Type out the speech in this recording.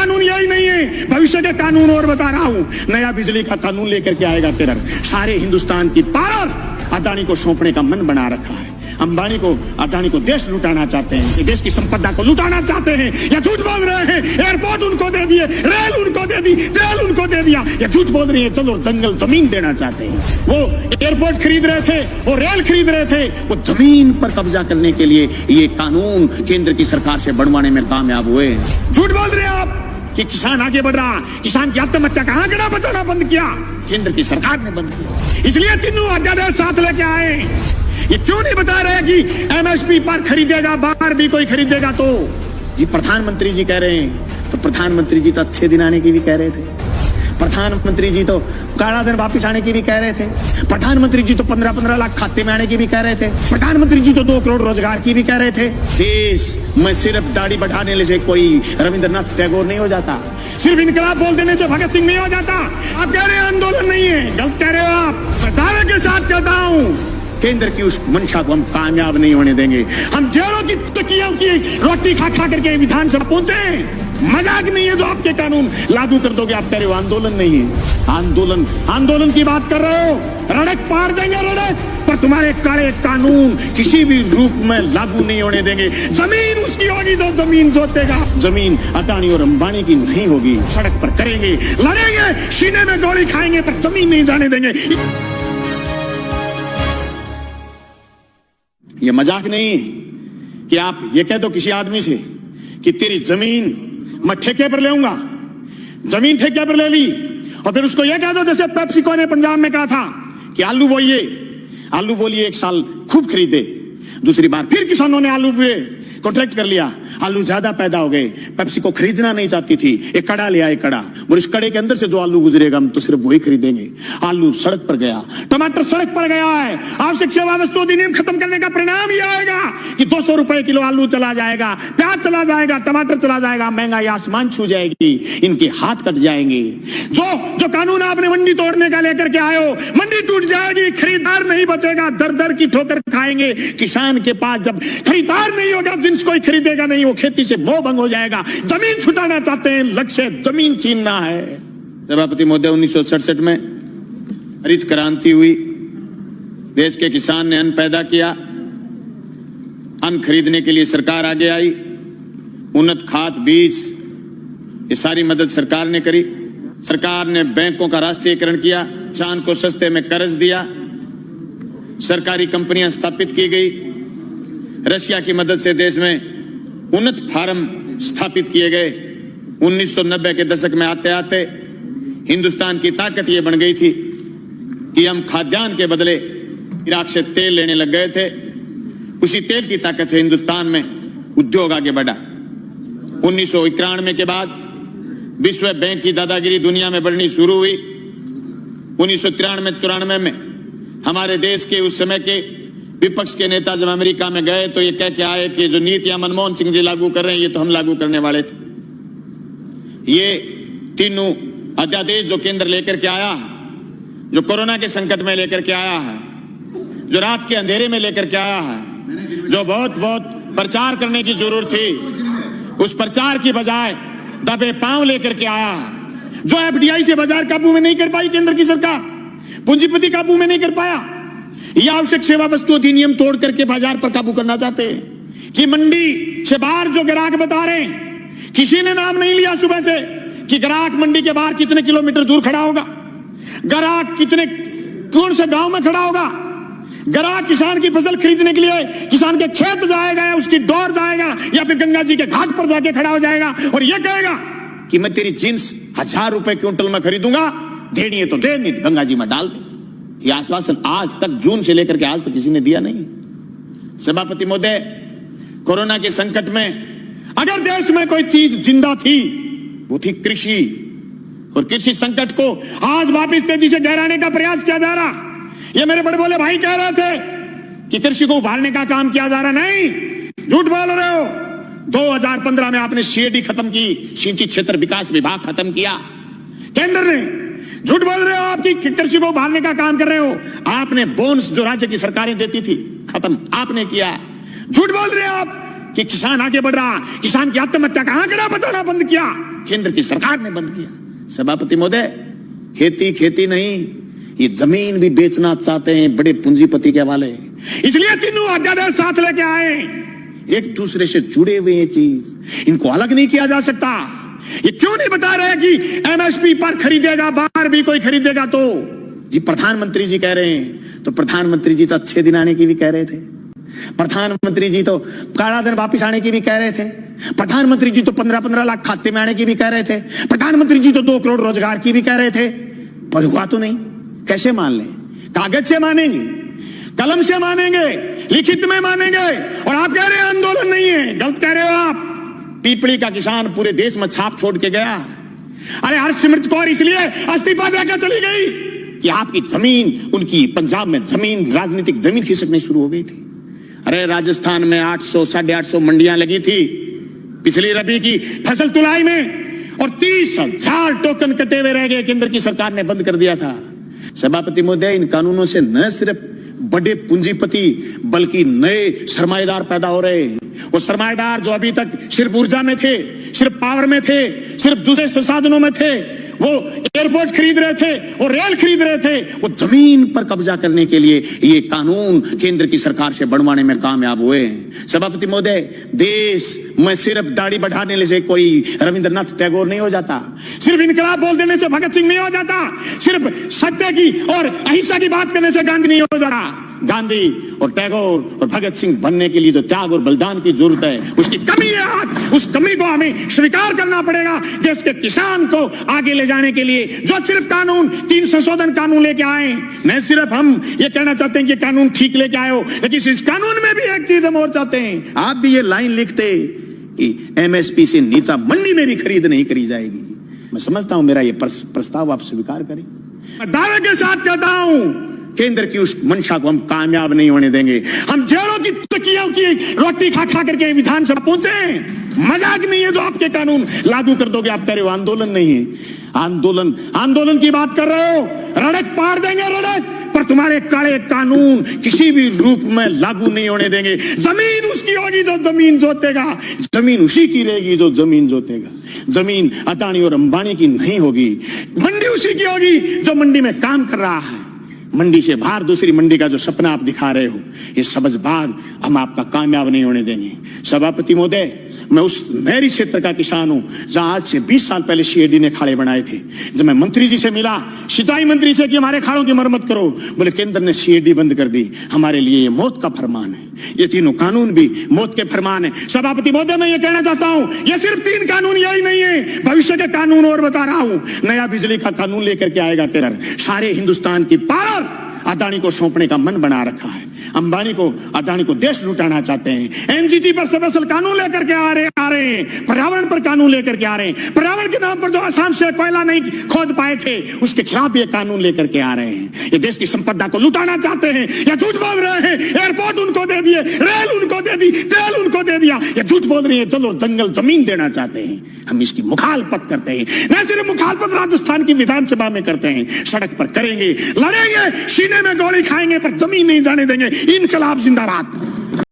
कानून यही नहीं है, भविष्य के कानून और बता रहा हूं। नया बिजली का कानून लेकर के आएगा टेरर। सारे हिंदुस्तान की पावर अदानी को सौंपने का मन बना रखा है। अंबानी को, अदानी को देश लुटाना चाहते हैं, देश की संपदा को लुटाना चाहते हैं, या झूठ बोल रहे हैं। एयरपोर्ट उनको दे दिए, रेल उनको दे दी, तेल उनको दे दिया, या झूठ बोल रही है। चलो जंगल जमीन देना चाहते हैं। वो एयरपोर्ट खरीद रहे थे, वो रेल खरीद रहे थे, वो जमीन पर कब्जा करने के लिए ये कानून केंद्र की सरकार से बनवाने में कामयाब हुए। झूठ बोल रहे हैं आप कि किसान आगे बढ़ रहा, किसान की आत्महत्या का आंकड़ा बताना बंद किया, केंद्र की सरकार ने बंद किया। इसलिए तीनों अध्यादेश साथ लेके आए। ये क्यों नहीं बता रहे कि एमएसपी पर खरीदेगा, बाहर भी कोई खरीदेगा तो? जी प्रधानमंत्री जी कह रहे हैं, तो प्रधानमंत्री जी तो अच्छे दिन आने की भी कह रहे थे। प्रधानमंत्री जी तो काला दिन वापिस आने की भी कह रहे थे। प्रधानमंत्री जी तो 15-15 लाख खाते में आने की भी कह रहे थे। प्रधानमंत्री जी तो 2 करोड़ रोजगार की भी कह रहे थे। देश में सिर्फ दाढ़ी बढ़ाने से कोई रविंद्रनाथ टैगोर नहीं हो जाता, सिर्फ इनकलाब बोल देने से भगत सिंह नहीं हो जाता। आप कह रहे हैं आंदोलन नहीं है, गलत कह रहे हो आप। मैं दावे के साथ कहता हूं, केंद्र की उस मंशा को हम कामयाब नहीं होने देंगे। हम जेलों की तकियों की रोटी खा खा करके विधानसभा पहुंचे। मजाक नहीं है जो आपके कानून लागू कर दोगे। आप कह रहे हो आंदोलन नहीं है। आंदोलन, आंदोलन की बात कर रहे हो, रड़क पार देंगे रड़क, पर तुम्हारे काले कानून किसी भी रूप में लागू नहीं होने देंगे। जमीन उसकी होगी तो जमीन जोतेगा, जमीन अदानी और अंबानी की नहीं होगी। सड़क पर करेंगे, लड़ेंगे, सीने में गोली खाएंगे, पर जमीन नहीं जाने देंगे। ये मजाक नहीं कि आप ये कह दो किसी आदमी से कि तेरी जमीन मैं ठेके पर ले लूंगा, जमीन ठेके पर ले ली, और फिर उसको ये कह दो जैसे पेप्सिको ने पंजाब में कहा था कि आलू बोइए 1 साल खूब खरीदे, दूसरी बार फिर किसानों ने आलू बोए, कॉन्ट्रैक्ट कर लिया, आलू ज्यादा पैदा हो गए, पेप्सिको खरीदना नहीं चाहती थी, एक कड़ा ले आए, कड़ा, और इस कड़े के अंदर से जो आलू गुजरेगा हम तो सिर्फ वही खरीदेंगे। आलू सड़क पर गया, टमाटर सड़क पर गया है। आवश्यक सेवा वस्तु अधिनियम खत्म करने का परिणाम यह आएगा कि 200 रुपए किलो आलू चला जाएगा, प्याज चला जाएगा, टमाटर चला जाएगा, महंगाई आसमान छू जाएगी, इनके हाथ कट जाएंगे। जो कानून आपने मंडी तोड़ने का लेकर के आए हो, मंडी टूट जाएगी, खरीदार नहीं बचेगा, दर दर की ठोकर खाएंगे। किसान के पास जब खरीदार नहीं होगा, जिन्स कोई खरीदेगा नहीं, वो खेती से मोह भंग हो जाएगा। जमीन छुटाना चाहते हैं, लक्ष्य जमीन छीनना है। सभापति महोदय, 1967 में हरित क्रांति हुई, देश के किसान ने अन्न पैदा किया, अन्न खरीदने के लिए सरकार आगे आई, उन्नत खाद, बीज, ये सारी मदद सरकार ने करी। सरकार ने बैंकों का राष्ट्रीयकरण किया, किसान को सस्ते में कर्ज दिया, सरकारी कंपनियां स्थापित की गई, रशिया की मदद से देश में उन्नत फार्म स्थापित किए गए। 1990 के दशक में आते आते हिंदुस्तान की ताकत ये बन गई थी कि हम खाद्यान्न के बदले इराक से तेल लेने लग गए थे। उसी तेल की ताकत से हिंदुस्तान में उद्योग आगे बढ़ा। 1991 के बाद विश्व बैंक की दादागिरी दुनिया में बढ़नी शुरू हुई। 1993-94 में हमारे देश के उस समय के विपक्ष के नेता जब अमेरिका में गए तो ये कह के आए कि जो नीतियां मनमोहन सिंह जी लागू कर रहे हैं ये तो हम लागू करने वाले थे। ये तीनों अध्यादेश जो केंद्र लेकर के आया है, जो कोरोना के संकट में लेकर के आया है, जो रात के अंधेरे में लेकर के आया है, जो बहुत प्रचार करने की जरूरत थी, उस प्रचार की बजाय दबे पांव लेकर के आया है। जो एफडीआई से बाजार काबू में नहीं कर पाई केंद्र की सरकार, पूंजीपति काबू में नहीं कर पाया, यह आवश्यक सेवा वस्तु अधिनियम तोड़ करके बाजार पर काबू करना चाहते हैं। कि मंडी से बाहर जो ग्राहक बता रहे हैं, किसी ने नाम नहीं लिया सुबह से कि ग्राहक मंडी के बाहर कितने किलोमीटर दूर खड़ा होगा, ग्राहक कौन से गांव में खड़ा होगा, ग्राहक किसान की फसल खरीदने के लिए किसान के खेत जाएगा या उसकी डोर जाएगा या फिर गंगा जी के घाट पर जाके खड़ा हो जाएगा और यह कहेगा कि मैं तेरी जींस 1000 रुपए क्विंटल में खरीदूंगा, देनी है तो दे, नहीं गंगा जी में डाल दे। यह आश्वासन आज तक, जून से लेकर के आज तक किसी ने दिया नहीं। सभापति महोदय, कोरोना के संकट में अगर देश में कोई चीज जिंदा थी वो थी कृषि, और कृषि संकट को आज वापिस तेजी से गहराने का प्रयास किया जा रहा। ये मेरे बड़े बोले भाई कह रहे थे कि कृषि को उभारने का काम किया जा रहा, नहीं, झूठ बोल रहे हो। 2015 में आपने सीएडी खत्म की, सिंचाई क्षेत्र विकास विभाग खत्म किया केंद्र ने। झूठ बोल रहे हो, आपकी कृषि को उभारने का काम कर रहे हो। आपने बोनस जो राज्य की सरकारें देती थी खत्म आपने किया। झूठ बोल रहे हो आप कि किसान आगे बढ़ रहा, किसान की आत्महत्या का आंकड़ा बताना बंद किया केंद्र की सरकार ने बंद किया। सभापति महोदय, खेती खेती नहीं, ये जमीन भी बेचना चाहते हैं बड़े पूंजीपति के हवाले, इसलिए तीनों अध्यादेश साथ लेके आए। एक दूसरे से जुड़े हुए ये चीज, इनको अलग नहीं किया जा सकता। ये क्यों नहीं बता रहे कि एमएसपी पर खरीदेगा, बाहर भी कोई खरीदेगा तो जी प्रधानमंत्री जी कह रहे हैं, तो प्रधानमंत्री जी तो अच्छे दिन आने की भी कह रहे थे, प्रधानमंत्री जी तो काला धन वापिस आने की भी कह रहे थे, प्रधानमंत्री जी तो 15-15 लाख खाते में आने की भी कह रहे थे, प्रधानमंत्री जी तो 2 करोड़ रोजगार की भी कह रहे थे, पर हुआ तो नहीं। कैसे मान लें? कागज से मानेंगे, कलम से मानेंगे, लिखित में मानेंगे, और आप कह रहे हैं आंदोलन नहीं है। गलत कह रहे हो आप। पीपली का किसान पूरे देश में छाप छोड़ के गया। अरे हरसिमरत कौर इसलिए इस्तीफा देकर चली गई कि आपकी जमीन, उनकी पंजाब में जमीन, राजनीतिक जमीन खिसकनी शुरू हो गई थी। अरे राजस्थान में 800 850 मंडियां लगी थी पिछली रबी की फसल तुलाई में, और 30,000 टोकन कटे हुए रह गए, केंद्र की सरकार ने बंद कर दिया था। सभापति महोदय, इन कानूनों से न सिर्फ बड़े पूंजीपति बल्कि नए सरमाएदार पैदा हो रहे हैं। वो सरमाएदार जो अभी तक सिर्फ ऊर्जा में थे, सिर्फ पावर में थे, सिर्फ दूसरे संसाधनों में थे, वो एयरपोर्ट खरीद रहे थे, वो रेल खरीद रहे थे, वो जमीन पर कब्जा करने के लिए ये कानून केंद्र की सरकार से बनवाने में कामयाब हुए हैं। सभापति महोदय, देश में सिर्फ दाढ़ी बढ़ाने से कोई रविंद्रनाथ टैगोर नहीं हो जाता, सिर्फ इनकलाब बोल देने से भगत सिंह नहीं हो जाता, सिर्फ सत्य की और अहिंसा की बात करने से गांधी नहीं हो जाता। गांधी और टैगोर और भगत सिंह बनने के लिए तो त्याग और बलिदान की जरूरत है, उसकी कमी है आज। उस कमी को हमें स्वीकार करना पड़ेगा। देश के किसान को आगे ले जाने के लिए जो सिर्फ कानून, 3 संशोधन कानून लेके आए, न सिर्फ हम ये कहना चाहते हैं कि कानून ठीक लेके आए हो, लेकिन इस कानून में भी एक चीज हम और चाहते हैं। आप भी ये लाइन लिखते कि एमएसपी से नीचा मंडी में भी खरीद नहीं करी जाएगी। मैं समझता हूं मेरा ये प्रस्ताव आप स्वीकार करें। मैं दावे के साथ कहता हूं, केंद्र की उस मंशा को हम कामयाब नहीं होने देंगे। हम जेलों की तकियों की रोटी खा खा करके विधानसभा पहुंचे। मजाक नहीं है जो आपके कानून लागू कर दोगे। आप कह रहे हो आंदोलन नहीं है, आंदोलन की बात कर रहे हो, रड़क पार देंगे रड़क, पर तुम्हारे काले कानून किसी भी रूप में लागू नहीं होने देंगे। जमीन उसकी होगी जो जमीन जोतेगा, जमीन उसी की रहेगी जो जमीन जोतेगा। जमीन अदानी और अंबानी की नहीं होगी, मंडी उसी की होगी जो मंडी में काम कर रहा है। मंडी से बाहर दूसरी मंडी का जो सपना आप दिखा रहे हो, ये सबजबाग हम आपका कामयाब नहीं होने देंगे। सभापति महोदय, मैं उस नहरी क्षेत्र का किसान हूं जहां आज से 20 साल पहले सीएडी ने खाड़े बनाए थे। जब मैं मंत्री जी से मिला, सिंचाई मंत्री से कि हमारे खाड़ों की मरम्मत करो, बोले केंद्र ने सीएडी बंद कर दी, हमारे लिए ये मौत का फरमान है। ये तीनों कानून भी मौत के फरमान है। सभापति महोदय, मैं ये कहना चाहता हूं, ये सिर्फ 3 कानून यही नहीं है, भविष्य के कानून और बता रहा हूं। नया बिजली का कानून लेकर के आएगा केंद्र। सारे हिंदुस्तान की पावर अदानी को सौंपने का मन बना रखा है। अंबानी को, अदानी को देश लुटाना चाहते हैं। एनजीटी पर स्पेशल कानून लेकर के आ रहे हैं। पर्यावरण पर कानून लेकर के आ रहे हैं। पर्यावरण के नाम पर जो असम से कोयला नहीं खोद पाए थे, उसके खिलाफ ये कानून लेकर के आ रहे हैं। ये देश की संपदा को लुटाना चाहते हैं या झूठ बोल रहे हैं। एयरपोर्ट उनको दे दिए, रेल उनको दे दी, तेल उनको दे दिया, ये झूठ बोल रही है। चलो जंगल जमीन देना चाहते हैं। हम इसकी मुखालफत करते हैं। न सिर्फ मुखालफत राजस्थान की विधानसभा में करते हैं, सड़क पर करेंगे, लड़ेंगे, सीने में गोली खाएंगे, पर जमीन नहीं जाने देंगे। इनकलाब जिंदाबाद।